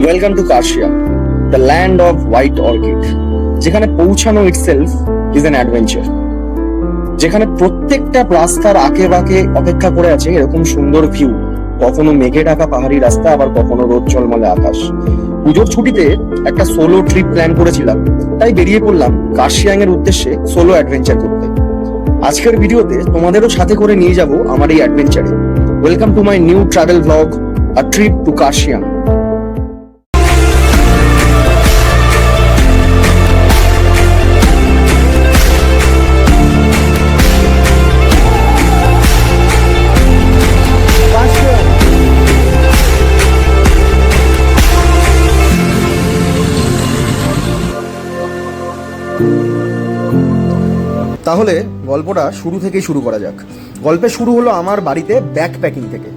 Welcome to Kurseong, the land of white orchid, যেখানে পৌঁছানো itself is an adventure, যেখানে প্রত্যেকটা রাস্তার আঁকে বাঁকে অপেক্ষা করে আছে এরকম সুন্দর ভিউ। কখনো মেঘে ঢাকা পাহাড়ি রাস্তা, আবার কখনো রোদ ঝলমলে আকাশ। পুজোর ছুটিতে একটা সোলো ট্রিপ প্ল্যান করেছিলাম, তাই বেরিয়ে পড়লাম কার্শিয়াং এর উদ্দেশ্যে সোলো অ্যাডভেঞ্চার করতে। আজকের ভিডিওতে তোমাদেরও সাথে করে নিয়ে যাব আমার এই অ্যাডভেঞ্চারে। Welcome to my new travel blog, a trip to Kurseong. তাহলে গল্পটা শুরু থেকেই শুরু করা যাক। গল্পের শুরু হলো আমার বাড়িতে ব্যাকপ্যাকিং থেকে।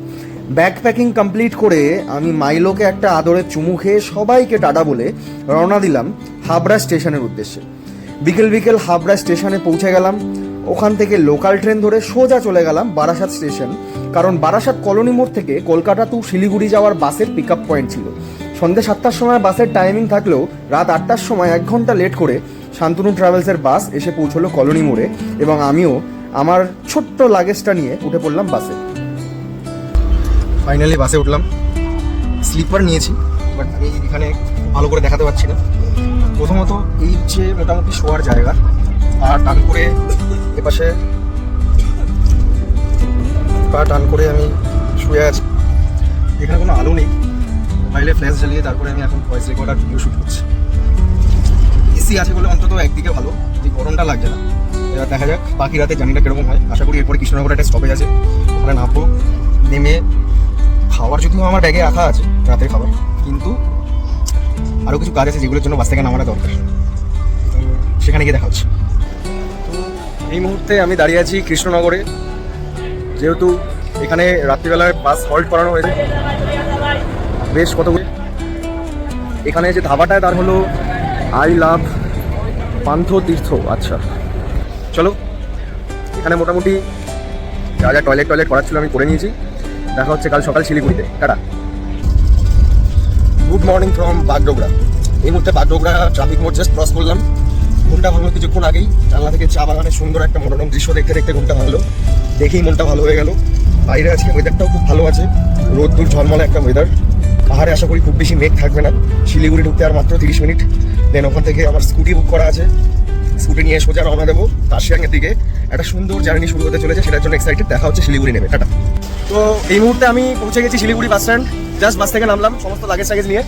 ব্যাকপ্যাকিং কমপ্লিট করে আমি মাইলোকে একটা আদরের চুমু খেয়ে সবাইকে টাটা বলে রওনা দিলাম হাবড়া স্টেশনের উদ্দেশ্যে। বিকেল বিকেল হাবড়া স্টেশনে পৌঁছে গেলাম। ওখান থেকে লোকাল ট্রেন ধরে সোজা চলে গেলাম বারাসাত স্টেশন, কারণ বারাসাত কলোনি মোড় থেকে কলকাতা টু শিলিগুড়ি যাওয়ার বাসের পিক আপ পয়েন্ট ছিল। সন্ধ্যে 7টার সময় বাসের টাইমিং থাকলেও রাত 8টার সময় 1 ঘন্টা লেট করে শান্তনু ট্রাভেলসের বাস এসে পৌঁছলো কলোনি মোড়ে, এবং আমিও আমার ছোট্ট লাগেজটা নিয়ে উঠে পড়লাম বাসে। ফাইনালি বাসে উঠলাম। স্লিপার নিয়েছি, বাট আমি এখানে ভালো করে দেখাতে পারছি না। প্রথমত এই হচ্ছে মোটামুটি শোয়ার জায়গা, আর টান করে এপাশে পা টান করে আমি শুয়ে আছি। এখানে কোনো আলো নেই, মোবাইলে ফ্ল্যাশ জ্বালিয়ে তারপরে আমি এখন ভয়েস রেকর্ড আর ভিডিও শ্যুট করছি। এসি আছে বলে অন্তত একদিকে ভালো, যে গরমটা লাগছে না। এবার দেখা যাক বাকি রাতে জানিটা কীরকম হয়। আশা করি এরপরে কৃষ্ণনগরে একটা স্টপেজ আছে, ওখানে নামবো। নেমে খাবার যদিও আমার ব্যাগে রাখা আছে, রাতের খাবার, কিন্তু আরও কিছু কাজ আছে যেগুলোর জন্য বাস থেকে নামাটা দরকার। সেখানে গিয়ে দেখা হচ্ছে। তো এই মুহূর্তে আমি দাঁড়িয়ে আছি কৃষ্ণনগরে, যেহেতু এখানে রাত্রিবেলায় বাস হল্ট করানো হয়েছে বেশ কতগুলি। এখানে যে ধাবাটায় তার হলো আই লাভ পান্থ তীর্থ। আচ্ছা চলো, এখানে মোটামুটি যা যা টয়লেট করার ছিল আমি করে নিয়েছি। দেখা হচ্ছে কাল সকাল শিলিগুড়িতে। Tata. Good morning from Bagdogra. এই মুহূর্তে বাগডোগরা ট্রাফিক মোড় জাস্ট ক্রস করলাম। ঘুমটা ভাঙলো কিছুক্ষণ আগেই। জানলা থেকে চা বাগানের সুন্দর একটা মনোরম দৃশ্য দেখতে দেখতে ঘুমটা ভাঙলো। দেখেই মনটা ভালো হয়ে গেল। বাইরে আজকে ওয়েদারটাও খুব ভালো আছে, রোদ্দুর ঝলমলে একটা ওয়েদার। পাহাড়ে আশা করি খুব বেশি মেঘ থাকবে না। শিলিগুড়ি ঢুকতে আর মাত্র 30 মিনিট। দেন ওখান থেকে আমার স্কুটি বুক করা আছে, স্কুটি নিয়ে সোজা রওনা দেবো কার্শিয়াংয়ের দিকে। একটা সুন্দর জার্নি শুরু হতে চলেছে, সেটার জন্য এক্সাইটেড। দেখা হচ্ছে শিলিগুড়ি নেমে। টাটা। তো এই মুহূর্তে আমি পৌঁছে গেছি শিলিগুড়ি বাস স্ট্যান্ড। জাস্ট বাস থেকে নামলাম সমস্ত লাগেজ নিয়ে।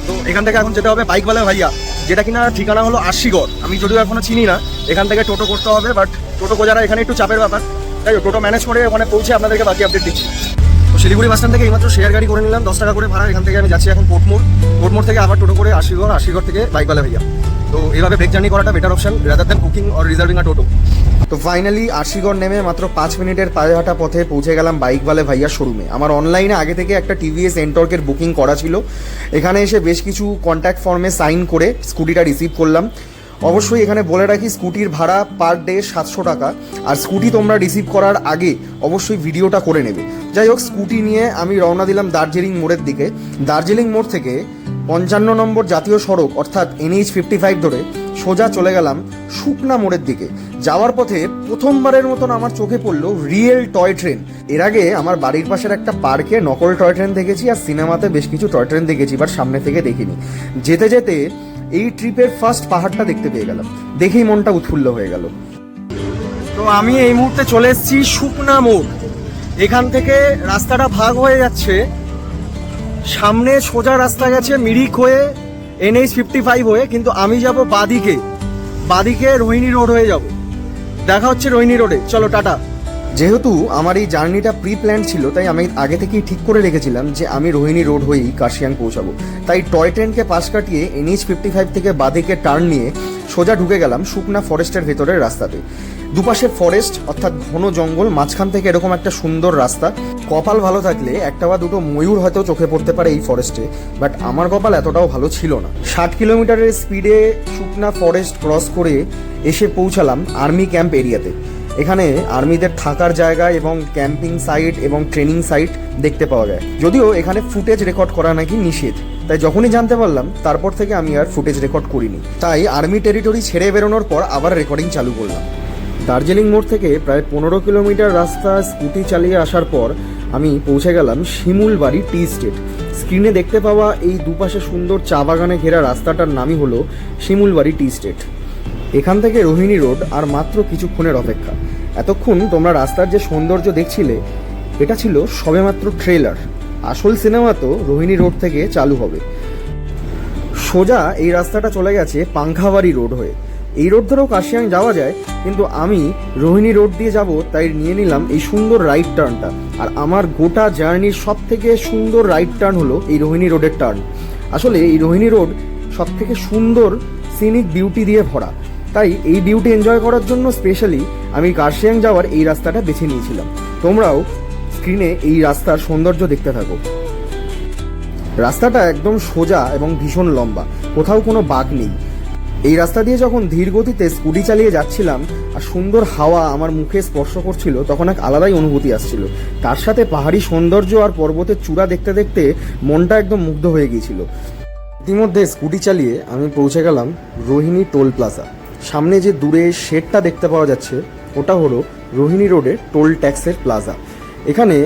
তো এখান থেকে এখন যেতে হবে বাইকওয়ালা ভাইয়া, যেটা কিনা ঠিকানা হলো আশিগড়। আমি যদিও এখনো চিনি না, এখান থেকে টোটো করতে হবে, বাট টোটো খোঁজারা এখানে একটু চাপের ব্যাপার। তাই টোটো ম্যানেজ করে ওখানে পৌঁছে আপনাদেরকে বাকি আপডেট দিচ্ছি। তো শিলিগুড়ি বাস স্ট্যান্ড থেকে এইমাত্র শেয়ার গাড়ি করে নিলাম 10 টাকা করে ভাড়া। এখান থেকে আমি যাচ্ছি এখন কোর্টমোড় থেকে আবার টোটো করে আশিগড় থেকে বাইকওয়ালা ভাইয়া। তো এইভাবে ব্রেক জার্নি করাটা better option rather than booking or reserving a toto. তো ফাইনালি আশিগড় নেমে মাত্র 5 মিনিটের পায়ে হাঁটা পথে পৌঁছে গেলাম বাইকওয়ালা ভাইয়ার শোরুমে। আমার অনলাইনে আগে থেকে একটা টিভিএস এন্টর্কের বুকিং করা ছিল। এখানে এসে বেশ কিছু কন্ট্যাক্ট ফর্মে সাইন করে স্কুটিটা রিসিভ করলাম। অবশ্যই এখানে বলে রাখি, স্কুটির ভাড়া পার ডে 700 টাকা। আর স্কুটি তোমরা রিসিভ করার আগে অবশ্যই ভিডিওটা করে নেবে। যাই হোক, স্কুটি নিয়ে আমি রওনা দিলাম দার্জিলিং মোড়ের দিকে। দার্জিলিং মোড় থেকে 55 নম্বর জাতীয় সড়ক অর্থাৎ NH 55 ধরে সোজা চলে গেলাম শুকনা মোড়ের দিকে। যাওয়ার পথে প্রথমবারের মতন আমার চোখে পড়লো রিয়েল টয় ট্রেন। এর আগে আমার বাড়ির পাশের একটা পার্কে নকল টয় ট্রেন দেখেছি, আর সিনেমাতে বেশ কিছু টয় ট্রেন দেখেছি, বাট সামনে থেকে দেখিনি। যেতে যেতে এই ট্রিপের ফার্স্ট পাহাড়টা দেখতে পেয়ে গেলাম। দেখেই মনটা উৎফুল্ল হয়ে গেল। তো আমি এই মুহূর্তে চলে এসেছি শুকনা মোড়। এখান থেকে রাস্তাটা ভাগ হয়ে যাচ্ছে, সামনে সোজা রাস্তা গেছে মিরিক হয়ে NH 55 হয়ে, কিন্তু আমি যাব বাদিকে রোহিণী রোড হয়ে যাব। দেখা হচ্ছে রোহিণী রোডে। চলো টাটা। যেহেতু আমার এই জার্নিটা প্রি প্ল্যান ছিল, তাই আমি আগে থেকেই ঠিক করে রেখেছিলাম যে আমি রোহিণী রোড হয়েই কার্শিয়াং পৌঁছাবো। তাই টয় ট্রেনকে পাশ কাটিয়ে NH 55 থেকে বাদিকে টার্ন নিয়ে সোজা ঢুকে গেলাম শুকনা ফরেস্টের ভেতরের রাস্তাতে। দুপাশে ফরেস্ট অর্থাৎ ঘন জঙ্গল, মাঝখান থেকে এরকম একটা সুন্দর রাস্তা। কপাল ভালো থাকলে একটা বা দুটো ময়ূর হয়তো চোখে পড়তে পারে এই ফরেস্টে, বাট আমার কপাল এতটাও ভালো ছিল না। 60 কিলোমিটারের স্পিডে শুকনা ফরেস্ট ক্রস করে এসে পৌঁছালাম আর্মি ক্যাম্প এরিয়াতে। এখানে আর্মিদের থাকার জায়গা এবং ক্যাম্পিং সাইট এবং ট্রেনিং সাইট দেখতে পাওয়া যায়। যদিও এখানে ফুটেজ রেকর্ড করা নাকি নিষেধ, তাই যখনই জানতে পারলাম তারপর থেকে আমি আর ফুটেজ রেকর্ড করিনি। তাই আর্মি টেরিটরি ছেড়ে বেরোনোর পর আবার রেকর্ডিং চালু করলাম। দার্জিলিং মোড় থেকে প্রায় 15 কিলোমিটার রাস্তা স্কুটি চালিয়ে আসার পর আমি পৌঁছে গেলাম শিমুলবাড়ি টি স্টেট। স্ক্রিনে দেখতে পাওয়া এই দুপাশে সুন্দর চা বাগানে ঘেরা রাস্তাটার নামই হলো শিমুলবাড়ি টি স্টেট। এখান থেকে রোহিণী রোড আর মাত্র কিছুক্ষণের অপেক্ষা। এতক্ষণ তোমরা রাস্তার যে সৌন্দর্য দেখছিলে এটা ছিল সবেমাত্র ট্রেলার। আসল সিনেমা তো রোহিণী রোড থেকে চালু হবে। সোজা এই রাস্তাটা চলে গেছে পাংখাবাড়ি রোড হয়ে। এই রোড ধরেও কার্শিয়াং যাওয়া যায়, কিন্তু আমি রোহিণী রোড দিয়ে যাব, তাই নিয়ে নিলাম এই সুন্দর রাইট টার্নটা। আর আমার গোটা জার্নির সব থেকে সুন্দর রাইট টার্ন হলো এই রোহিণী রোডের টার্ন। আসলে এই রোহিণী রোড সব থেকে সুন্দর সিনিক বিউটি দিয়ে ভরা, তাই এই বিউটি এনজয় করার জন্য স্পেশালি আমি কার্শিয়াং যাওয়ার এই রাস্তাটা বেছে নিয়েছিলাম। তোমরাও স্ক্রিনে এই রাস্তার সৌন্দর্য দেখতে থাকো। রাস্তাটা একদম সোজা এবং ভীষণ লম্বা, কোথাও কোনো বাঁক নেই। এই রাস্তা দিয়ে যখন ধীর গতিতে স্কুটি চালিয়ে যাচ্ছিলাম আর সুন্দর হাওয়া আমার মুখে স্পর্শ করছিল, তখন এক আলাদাই অনুভূতি আসছিল। তার সাথে পাহাড়ি সৌন্দর্য আর পর্বতের চূড়া দেখতে দেখতে মনটা একদম মুগ্ধ হয়ে গিয়েছিল। ইতিমধ্যে স্কুটি চালিয়ে আমি পৌঁছে গেলাম রোহিণী টোল প্লাজা। সামনে যে দূরে শেডটা দেখতে পাওয়া যাচ্ছে ওটা হলো রোহিণী রোডের টোল ট্যাক্সের প্লাজা। এখানে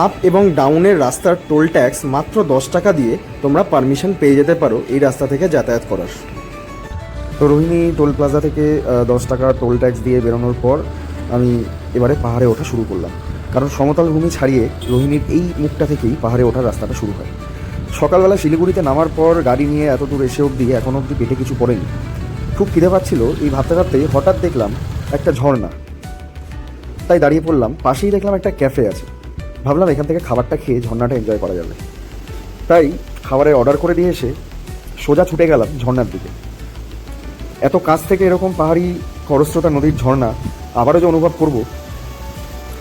আপ এবং ডাউনের রাস্তার টোল ট্যাক্স মাত্র 10 টাকা দিয়ে তোমরা পারমিশন পেয়ে যেতে পারো এই রাস্তা থেকে যাতায়াত করার। তো রোহিণী টোল প্লাজা থেকে 10 টাকা টোল ট্যাক্স দিয়ে বেরোনোর পর আমি এবারে পাহাড়ে ওঠা শুরু করলাম, কারণ সমতল ভূমি ছাড়িয়ে রোহিণীর এই মুখটা থেকেই পাহাড়ে ওঠার রাস্তাটা শুরু হয়। সকালবেলা শিলিগুড়িতে নামার পর গাড়ি নিয়ে এত দূর এসে অবধি এখন অবধি পেটে কিছু পড়েনি। খুব খিদে পাচ্ছিল, এই ভাবতে ভাবতেই হঠাৎ দেখলাম একটা ঝর্ণা, তাই দাঁড়িয়ে পড়লাম। পাশেই দেখলাম একটা ক্যাফে আছে, ভাবলাম এখান থেকে খাবারটা খেয়ে ঝর্ণাটা এনজয় করা যাবে। তাই খাবারের অর্ডার করে দিয়ে এসে সোজা ছুটে গেলাম ঝর্ণার দিকে। এত কাছ থেকে এরকম পাহাড়ি খরস্রোতা নদীর ঝর্ণা আবারও যে অনুভব করব,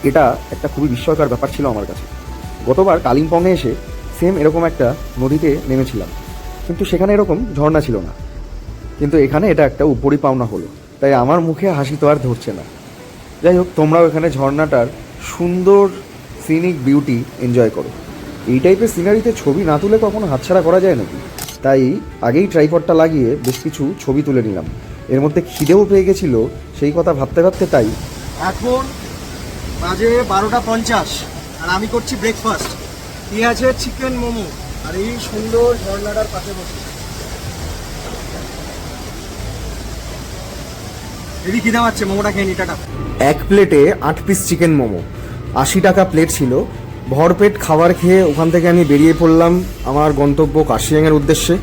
এটা একটা খুবই বিস্ময়কর ব্যাপার ছিল আমার কাছে। গতবার কালিম্পংয়ে এসে সেম এরকম একটা নদীতে নেমেছিলাম, কিন্তু সেখানে এরকম ঝর্ণা ছিল না, কিন্তু এখানে এটা একটা উপরি পাওনা হলো, তাই আমার মুখে হাসি তো আর ধরছে না। যাই হোক, তোমরাও এখানে ঝর্ণাটার সুন্দর সিনিক বিউটি এনজয় করো। এই টাইপের সিনারিতে ছবি না তুলে কখনো হাতছাড়া করা যায় নাকি? তাই আগেই ট্রাইপডটা লাগিয়ে বেশ কিছু ছবি তুলে নিলাম। এর মধ্যে খিদেও পেয়ে গেছিল সেই কথা ভাবতে ভাবতে। তাই এখন বাজে 12:50 আর আমি করছি ব্রেকফাস্ট। কি আছে? চিকেন মোমো, আর এই সুন্দর ঝর্ণাটার পাশে বসে এদিকে খিদে পাচ্ছে, মোমোটা খেয়ে নি। টাটা। এক প্লেটে 8 পিস চিকেন মোমো, 80 টাকা প্লেট ছিল। ভরপেট খাবার খেয়ে ওখান থেকে আমি বেরিয়ে পড়লাম আমার গন্তব্য কার্শিয়াংয়ের উদ্দেশ্যে।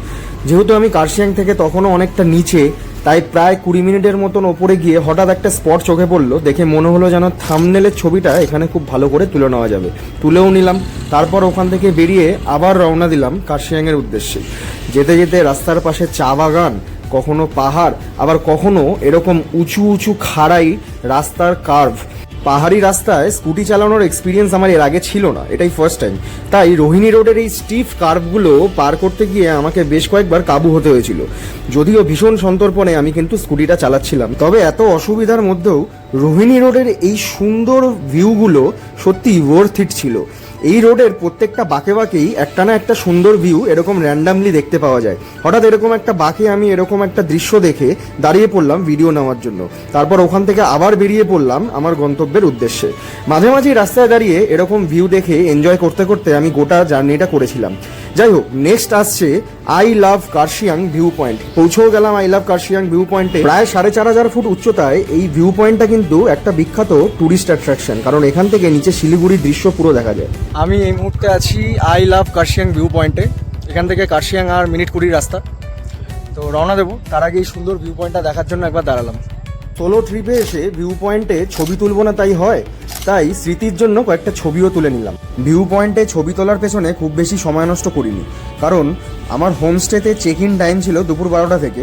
যেহেতু আমি কার্শিয়াং থেকে তখনও অনেকটা নিচে, তাই প্রায় 20 মিনিটের মতন ওপরে গিয়ে হঠাৎ একটা স্পট চোখে পড়লো। দেখে মনে হলো যেন থাম্বনেলের ছবিটা এখানে খুব ভালো করে তুলে নেওয়া যাবে। তুলেও নিলাম। তারপর ওখান থেকে বেরিয়ে আবার রওনা দিলাম কার্শিয়াংয়ের উদ্দেশ্যে। যেতে যেতে রাস্তার পাশে চা বাগান, কখনো পাহাড়, আবার কখনো এরকম উঁচু উঁচু খাড়াই রাস্তার কার্ভ। পাহাড়ি রাস্তায় স্কুটি চালানোর এক্সপিরিয়েন্স আমার এর আগে ছিল না, এটাই ফার্স্ট টাইম। তাই রোহিণী রোডের এই স্টিফ কার্ভগুলো পার করতে গিয়ে আমাকে বেশ কয়েকবার কাবু হতে হয়েছিল। যদিও ভীষণ সন্তর্পণে আমি কিন্তু স্কুটিটা চালাচ্ছিলাম, তবে এত অসুবিধার মধ্যেও রোহিণী রোডের এই সুন্দর ভিউগুলো সত্যি ওয়ার্থ ইট ছিল। এই রোডের প্রত্যেকটা বাঁকে বাঁকেই একটা না একটা সুন্দর ভিউ এরকম র্যান্ডামলি দেখতে পাওয়া যায়। হঠাৎ এরকম একটা বাঁকে আমি এরকম একটা দৃশ্য দেখে দাঁড়িয়ে পড়লাম ভিডিও নেওয়ার জন্য। তারপর ওখান থেকে আবার বেরিয়ে পড়লাম আমার গন্তব্যের উদ্দেশ্যে। মাঝে মাঝেই রাস্তায় দাঁড়িয়ে এরকম ভিউ দেখে এনজয় করতে করতে আমি গোটা জার্নিটা করেছিলাম। যাই হোক, নেক্সট আসছে I love Kurseong view point. পৌঁছেও গেলাম আই লাভ কার্শিয়াং ভিউ পয়েন্টে। প্রায় 4500 ফুট উচ্চতায় এই ভিউ পয়েন্টটা কিন্তু একটা বিখ্যাত টুরিস্ট অ্যাট্রাকশন, কারণ এখান থেকে নিচে শিলিগুড়ির দৃশ্য পুরো দেখা যায়। আমি এই মুহূর্তে আছি আই লাভ কার্শিয়াং ভিউ পয়েন্টে। এখান থেকে কার্শিয়াং আর মিনিট 20 রাস্তা। তো রওনা দেবো, তার আগে এই সুন্দর ভিউ পয়েন্টটা দেখার জন্য একবার দাঁড়ালাম। সোলো ট্রিপে এসে ভিউ পয়েন্টে ছবি তুলবো না তাই হয়, তাই স্মৃতির জন্য কয়েকটা ছবিও তুলে নিলাম। ভিউ পয়েন্টে ছবি তোলার পেছনে খুব বেশি সময় নষ্ট করিনি, কারণ আমার হোমস্টেতে চেক ইন টাইম ছিল দুপুর 12টা থেকে।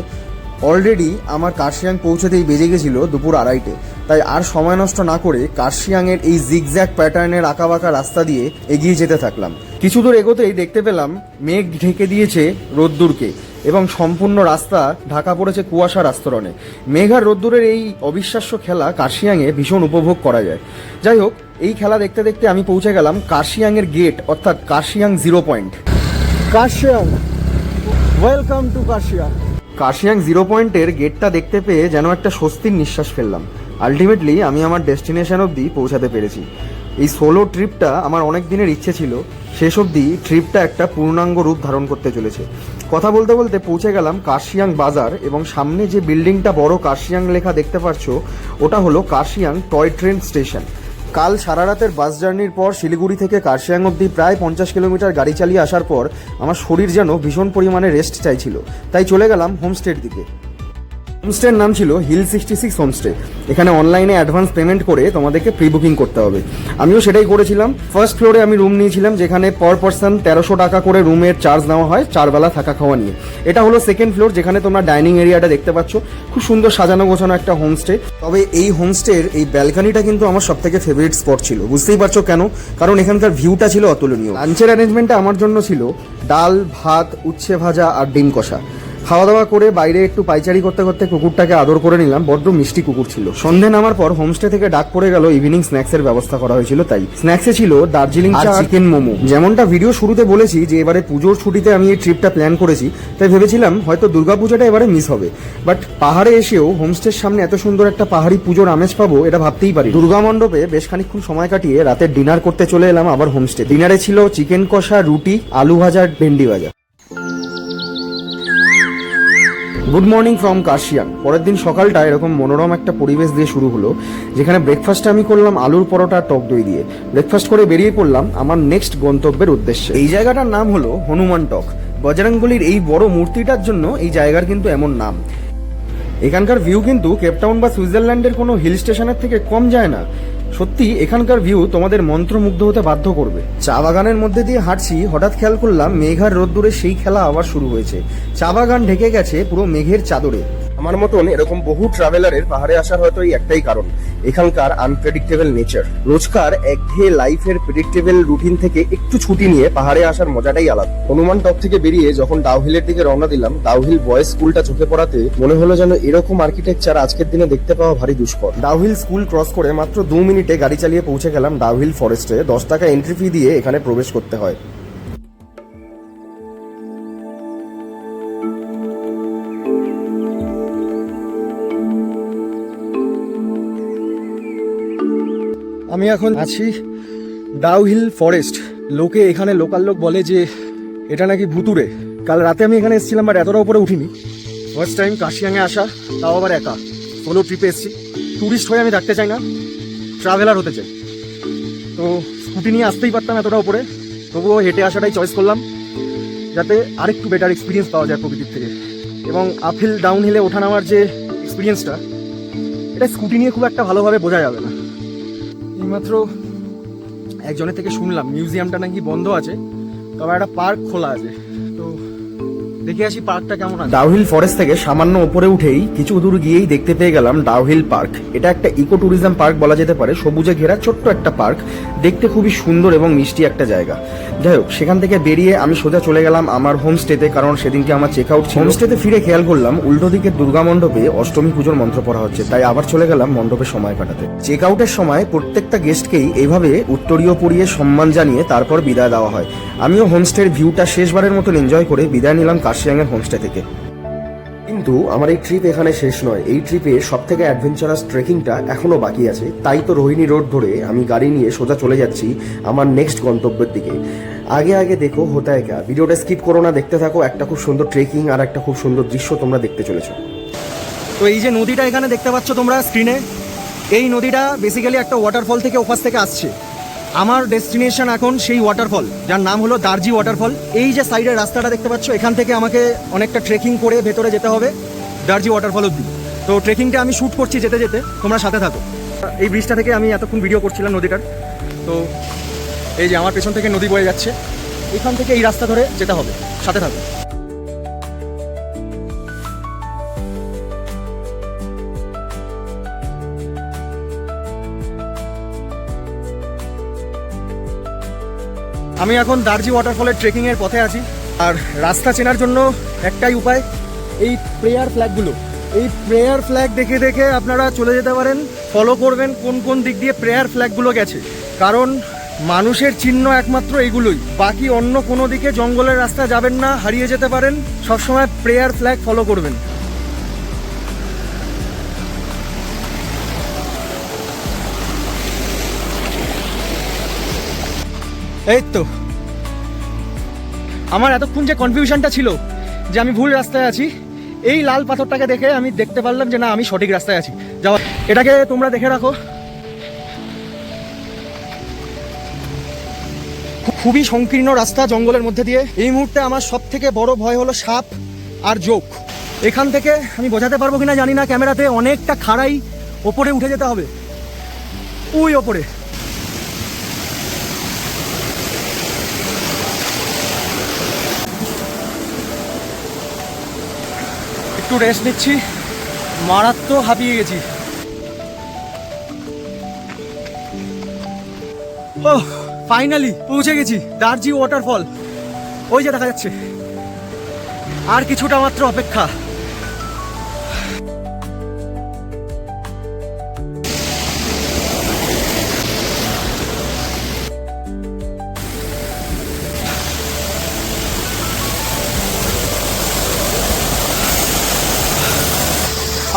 অলরেডি আমার কার্শিয়াং পৌঁছতেই বেজে গেছিল দুপুর 2:30। তাই আর সময় নষ্ট না করে কার্শিয়াংয়ের এই জিগজ্যাগ প্যাটার্নের আঁকাবাঁকা রাস্তা দিয়ে এগিয়ে যেতে থাকলাম। কিছু দূর এগোতেই দেখতে পেলাম মেঘ ঢেকে দিয়েছে রোদ্দুরকে। এবং সম্পূর্ণ রাস্তা ঢাকা পড়েছে কুয়াশার আস্তরণে। মেঘার রোদ্দুরের এই অবিশ্বাস্য খেলা কার্শিয়াংয়ে ভীষণ উপভোগ করা যায়। যাই হোক, এই খেলা দেখতে দেখতে আমি পৌঁছে গেলাম কার্শিয়াংয়ের গেট, অর্থাৎ Kurseong 0 point. Kurseong, welcome to Kurseong. Kurseong 0 পয়েন্টের গেটটা দেখতে পেয়ে যেন একটা স্বস্তির নিঃশ্বাস ফেললাম। আলটিমেটলি আমি আমার ডেস্টিনেশন অবধি পৌঁছাতে পেরেছি। এই সোলো ট্রিপটা আমার অনেক দিনের ইচ্ছে ছিল, শেষ অবধি ট্রিপটা একটা পূর্ণাঙ্গ রূপ ধারণ করতে চলেছে। কথা বলতে বলতে পৌঁছে গেলাম কার্শিয়াং বাজার, এবং সামনে যে বিল্ডিংটা বড় কার্শিয়াং লেখা দেখতে পাচ্ছ, ওটা হলো কার্শিয়াং টয় ট্রেন স্টেশন। কাল সারা রাতের বাস জার্নির পর শিলিগুড়ি থেকে কার্শিয়াং অবধি প্রায় 50 কিলোমিটার গাড়ি চালিয়ে আসার পর আমার শরীর যেন ভীষণ পরিমাণে রেস্ট চাইছিল, তাই চলে গেলাম হোমস্টের দিকে। হোমস্টের নাম ছিল হিল 66 হোমস্টে। এখানে অনলাইনে অ্যাডভান্স পেমেন্ট করে তোমাদেরকে প্রি বুকিং করতে হবে। আমিও সেটাই করেছিলাম। ফার্স্ট ফ্লোরে আমি রুম নিয়েছিলাম, যেখানে পার পার্সন 1300 টাকা করে রুমের চার্জ নেওয়া হয় 4 বেলা থাকা খাওয়া নিয়ে। এটা হলো সেকেন্ড ফ্লোর, যেখানে তোমরা ডাইনিং এরিয়াটা দেখতে পাচ্ছ। খুব সুন্দর সাজানো গোছানো একটা হোমস্টে। তবে এই হোমস্টের এই ব্যালকনিটা কিন্তু আমার সব থেকে ফেভারিট স্পট ছিল। বুঝতেই পারছো কেন, কারণ এখানকার ভিউটা ছিল অতুলনীয়। লাঞ্চের অ্যারেঞ্জমেন্টটা আমার জন্য ছিল ডাল, ভাত, উচ্ছে ভাজা আর ডিম কষা। খাওয়া দাওয়া করে বাইরে একটু পাইচারি করতে করতে কুকুরটাকে আদর করে নিলাম। বড্ড মিষ্টি কুকুর ছিল। সন্ধে নামার পর হোমস্টে থেকে ডাক পড়ে গেল ইভিনিং স্ন্যাক্সের ব্যবস্থা করা হয়েছিল, তাই স্ন্যাক্সে ছিল দার্জিলিং চা, চিকেন মোমো। যেমনটা ভিডিও শুরুতে বলেছি যে এবারে পুজোর ছুটিতে আমি এই ট্রিপটা প্ল্যান করেছি, তাই ভেবেছিলাম হয়তো দুর্গাপূজাটা এবারে মিস হবে। বাট পাহাড়ে এসেও হোমস্টের সামনে এত সুন্দর একটা পাহাড়ি পুজোর আমেজ পাবো এটা ভাবতেই পারি। দুর্গা মণ্ডপে বেশ খানিকক্ষণ সময় কাটিয়ে রাতের ডিনার করতে চলে এলাম আবার হোমস্টে। ডিনারে ছিল চিকেন কষা, রুটি, আলু ভাজা, ভেন্ডি ভাজা। Good morning from Kurseong. পরের দিন সকালটা এরকম মনোরম একটা পরিবেশ দিয়ে শুরু হলো, যেখানে ব্রেকফাস্টে আমি করলাম আলুর পরোটা টক দই দিয়ে। ব্রেকফাস্ট করে বেরিয়ে পড়লাম আমার নেক্সট গন্তব্যের উদ্দেশ্যে। এই জায়গাটার নাম হলো হনুমান টক। বজরংবলীর এই বড় মূর্তিটার জন্য এই জায়গার কিন্তু এমন নাম। এখানকার ভিউ কিন্তু কেপটাউন বা সুইজারল্যান্ডের কোনো হিল স্টেশনের থেকে কম যায় না। সত্যি এখানকার ভিউ তোমাদের মন্ত্রমুগ্ধ হতে বাধ্য করবে। চা বাগানের মধ্যে দিয়ে হাঁটছি, হঠাৎ খেয়াল করলাম মেঘার রোদ্দুরে সেই খেলা আবার শুরু হয়েছে। চা বাগান ঢেকে গেছে পুরো মেঘের চাদরে। আমার মতন এরকম বহু ট্রাভেলারের পাহাড়ে আসার হয়তো এই একটাই কারণ, এখানকার আনপ্রেডিক্টেবল নেচার। রোজকার একঘেয়ে লাইফের প্রেডিক্টেবল রুটিন থেকে একটু ছুটি নিয়ে পাহাড়ে আসার মজাটাই আলাদা। হনুমান টপ থেকে বেরিয়ে যখন ডাউহিলের দিকে রওনা দিলাম, ডাউহিল বয়েজ স্কুলটা চোখে পড়াতে মনে হলো যেন এরকম আর্কিটেকচার আজকের দিনে দেখতে পাওয়া ভারী দুষ্কর। ডাউহিল স্কুল ক্রস করে মাত্র 2 মিনিটে গাড়ি চালিয়ে পৌঁছে গেলাম ডাউহিল ফরেস্টে। 10 টাকা এন্ট্রি ফি দিয়ে এখানে প্রবেশ করতে হয়। আমি এখন আছি ডাউহিল ফরেস্ট। লোকে এখানে লোকাল লোক বলে যে এটা নাকি ভুতুরে। কাল রাতে আমি এখানে এসেছিলাম, বাট এতটা উপরে উঠিনি। ফার্স্ট টাইম কার্শিয়াংয়ে আসা, তাও আবার একা। সোলো ট্রিপে এসেছি। ট্যুরিস্ট হয়ে আমি থাকতে চাই না, ট্রাভেলার হতে চাই। তো স্কুটি নিয়ে আসতেই পারতাম এতটা উপরে, তবুও হেঁটে আসাটাই চয়েস করলাম, যাতে আরেকটু বেটার এক্সপিরিয়েন্স পাওয়া যায় প্রকৃতির থেকে। এবং আপহিল ডাউন হিলে ওঠা নামার যে এক্সপিরিয়েন্সটা, এটা স্কুটি নিয়ে খুব একটা ভালোভাবে বোঝা যাবে না। এইমাত্র একজনের থেকে শুনলাম মিউজিয়ামটা নাকি বন্ধ আছে, তবে একটা পার্ক খোলা আছে। তো দেখে আসি পার্কটা কেমন আছে। ডাউহিল ফরেস্ট থেকে সামান্য উপরে উঠেই কিছু দূর গিয়েই দেখতে পেয়ে গেলাম ডাউহিল পার্ক। এটা একটা ইকো ট্যুরিজম পার্ক বলা যেতে পারে। সবুজে ঘেরা ছোট্ট একটা পার্ক, দেখতে খুবই সুন্দর এবং মিষ্টি একটা জায়গা। যাই হোক, সেখান থেকে বেরিয়ে আমি সোজা চলে গেলাম আমার হোমস্টেতে, কারণ সেদিনকে আমার চেক আউট ছিল। হোমস্টেতে ফিরে খেয়াল করলাম উল্টো দিকে দুর্গা মণ্ডপে অষ্টমী পুজোর মন্ত্র পড়া হচ্ছে, তাই আবার চলে গেলাম মণ্ডপে সময় কাটাতে। চেক আউটের সময় প্রত্যেকটা গেস্টকেই এইভাবে উত্তরীয় পরিয়ে সম্মান জানিয়ে তারপর বিদায় দেওয়া হয়। আমিও হোমস্টের ভিউটা শেষবারের মতন এনজয় করে বিদায় নিলাম কার্শিয়াংয়ের হোমস্টে থেকে। কিন্তু আমার এই ট্রিপ এখানে শেষ নয়। এই ট্রিপে সব থেকে অ্যাডভেঞ্চারাস ট্রেকিংটা এখনো বাকি আছে। তাই তো রোহিণী রোড ধরে আমি গাড়ি নিয়ে সোজা চলে যাচ্ছি আমার নেক্সট গন্তব্যের দিকে। আগে আগে দেখো হোতা হ্যায় ক্যা। ভিডিওটা স্কিপ করো না, দেখতে থাকো। একটা খুব সুন্দর ট্রেকিং আর একটা খুব সুন্দর দৃশ্য তোমরা দেখতে চলেছো। তো এই যে নদীটা এখানে দেখতে পাচ্ছ তোমরা স্ক্রিনে, এই নদীটা বেসিক্যালি একটা ওয়াটারফল থেকে ওপাশ থেকে আসছে। আমার ডেস্টিনেশন এখন সেই ওয়াটারফল, যার নাম হলো দার্জি ওয়াটারফল। এই যে সাইডের রাস্তাটা দেখতে পাচ্ছ, এখান থেকে আমাকে অনেকটা ট্রেকিং করে ভেতরে যেতে হবে দার্জি ওয়াটারফল অব্দি। তো ট্রেকিংটা আমি শ্যুট করছি যেতে যেতে, তোমরা সাথে থাকো। এই ব্রিজটা থেকে আমি এতক্ষণ ভিডিও করছিলাম নদীটার। তো এই যে আমার পেছন থেকে নদী বয়ে যাচ্ছে, এখান থেকে এই রাস্তা ধরে যেতে হবে, সাথে থাকো। আমি এখন দার্জি ওয়াটারফলের ট্রেকিংয়ের পথে আছি। আর রাস্তা চেনার জন্য একটাই উপায়, এই প্রেয়ার ফ্ল্যাগগুলো, এই প্রেয়ার ফ্ল্যাগ দেখে দেখে আপনারা চলে যেতে পারেন, ফলো করবেন কোন কোন দিক দিয়ে প্রেয়ার ফ্ল্যাগগুলো গেছে। কারণ মানুষের চিহ্ন একমাত্র এগুলোই, বাকি অন্য কোনো দিকে জঙ্গলের রাস্তা যাবেন না, হারিয়ে যেতে পারেন। সবসময় প্রেয়ার ফ্ল্যাগ ফলো করবেন। এই তো আমার এতক্ষণ যে কনফিউশনটা ছিল যে আমি ভুল রাস্তায় আছি, এই লাল পাথরটাকে দেখে আমি দেখতে পারলাম যে না, আমি সঠিক রাস্তায় আছি। যাও, এটাকে তোমরা দেখে রাখো। খুবই সংকীর্ণ রাস্তা জঙ্গলের মধ্যে দিয়ে। এই মুহূর্তে আমার সব থেকে বড় ভয় হলো সাপ আর জোক। এখান থেকে আমি বোঝাতে পারবো কিনা জানি না, ক্যামেরাতে অনেকটা খাড়াই ওপরে উঠে যেতে হবে, ওই ওপরে। একটু রেস্ট নিচ্ছি, মারাত্মক হাঁপিয়ে গেছি। ওহ, ফাইনালি পৌঁছে গেছি দার্জি ওয়াটারফল। ওই যে দেখা যাচ্ছে, আর কিছুটা মাত্র অপেক্ষা।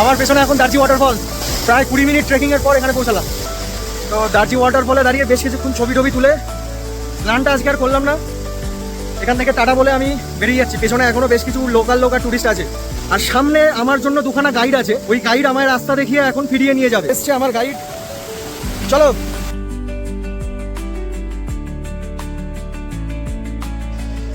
আমার পেছনে এখন দার্জি ওয়াটারফল। প্রায় 20 মিনিট ট্রেকিং এর পর এখানে পৌঁছালাম। তো দার্জি ওয়াটারফলে দাঁড়িয়ে বেশ কিছুক্ষণ ছবি তুলে স্নানটা আজকে আর করলাম না। এখান থেকে টাটা বলে আমি বেরিয়ে যাচ্ছি। পেছনে এখনো বেশ কিছু লোকাল টুরিস্ট আছে, আর সামনে আমার জন্য দুখানা গাইড আছে। ওই গাইড আমার রাস্তা দেখিয়ে এখন ফিরিয়ে নিয়ে যাবে। এসছে আমার গাইড, চলো।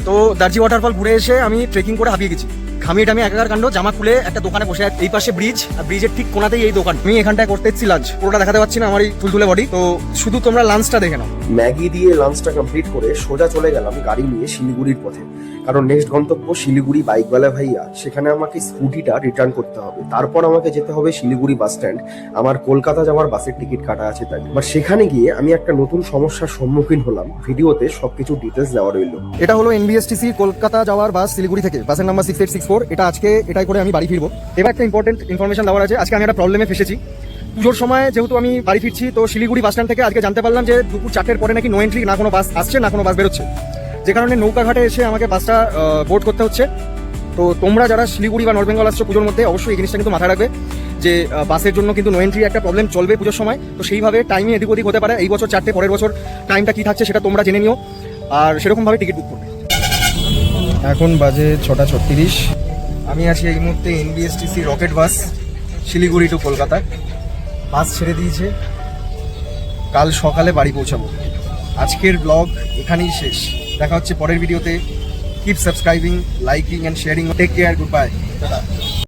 তো দার্জি ওয়াটারফল ঘুরে এসে আমি ট্রেকিং করে হাঁপিয়ে গেছি। আমি একাকার কাণ্ড, জামা খুলে একটা দোকানে বসে। এই পাশে ব্রিজ, আর ব্রিজের ঠিক কোনাতেই এই দোকান। আমি এখানটায় করতে এসেছি লাঞ্চ। পুরোটা দেখাতে পারছি না, আমার এই তুলতুলে বডি। তো শুধু তোমরা লাঞ্চটা দেখে নাও। ম্যাগি দিয়ে লাঞ্চটা কমপ্লিট করে সোজা চলে গেলাম গাড়ি নিয়ে শিলিগুড়ির পথে। কারণ নেক্সট গন্তব্য শিলিগুড়ি বাইকওয়ালা ভাইয়া, সেখানে আমাকে স্কুটিটা রিটার্ন করতে হবে। তারপর আমাকে যেতে হবে শিলিগুড়ি বাস স্ট্যান্ড। আমার কলকাতা যাওয়ার বাসের টিকিট কাটা আছে তাই। বাট সেখানে গিয়ে আমি একটা নতুন সমস্যার সম্মুখীন হলাম। ভিডিওতে সবকিছু ডিটেলস দেওয়া রইল। এটা হলো এনবিএসটিসি কলকাতা যাওয়ার বাস শিলিগুড়ি থেকে, বাসের নাম্বার 6864। এটা আজকে এটাই করে আমি বাড়ি ফিরবো। এবার একটা ইম্পর্টেন্ট ইনফরমেশন দেওয়ার আছে। আজকে আমি একটা প্রবলেমে ফেসেছি। পুজোর সময় যেহেতু আমি বাড়ি ফিরছি, তো শিলিগুড়ি বাস স্ট্যান্ড থেকে আজকে জানতে পারলাম যে দুপুর 4টের পরে নাকি নো এন্ট্রি, না কোনো বাস আসছে না কোনো বাস বেরোচ্ছে, যে কারণে নৌকাঘাটে এসে আমাকে বাসটা বোর্ড করতে হচ্ছে। তো তোমরা যারা শিলিগুড়ি বা নর্থ বেঙ্গল আসছো পুজোর মধ্যে, অবশ্যই এই জিনিসটা কিন্তু মাথায় রাখবে যে বাসের জন্য কিন্তু নো এন্ট্রি একটা প্রবলেম চলবে পুজোর সময়। তো সেইভাবে টাইমে এদিক ওদিক হতে পারে। এই বছর 4টে, পরের বছর টাইমটা কী থাকছে সেটা তোমরা জেনে নিও, আর সেরকমভাবে টিকিট বুক করবে। এখন বাজে 6:36। আমি আছি এই মুহূর্তে এনবিএসটিসি রকেট বাস, শিলিগুড়ি টু কলকাতা। বাস ছেড়ে দিয়েছে, কাল সকালে বাড়ি পৌঁছাবো। আজকের ব্লগ এখানেই শেষ। দেখা হচ্ছে পরের ভিডিওতে। Keep subscribing, liking and sharing. Take care, good bye, tata.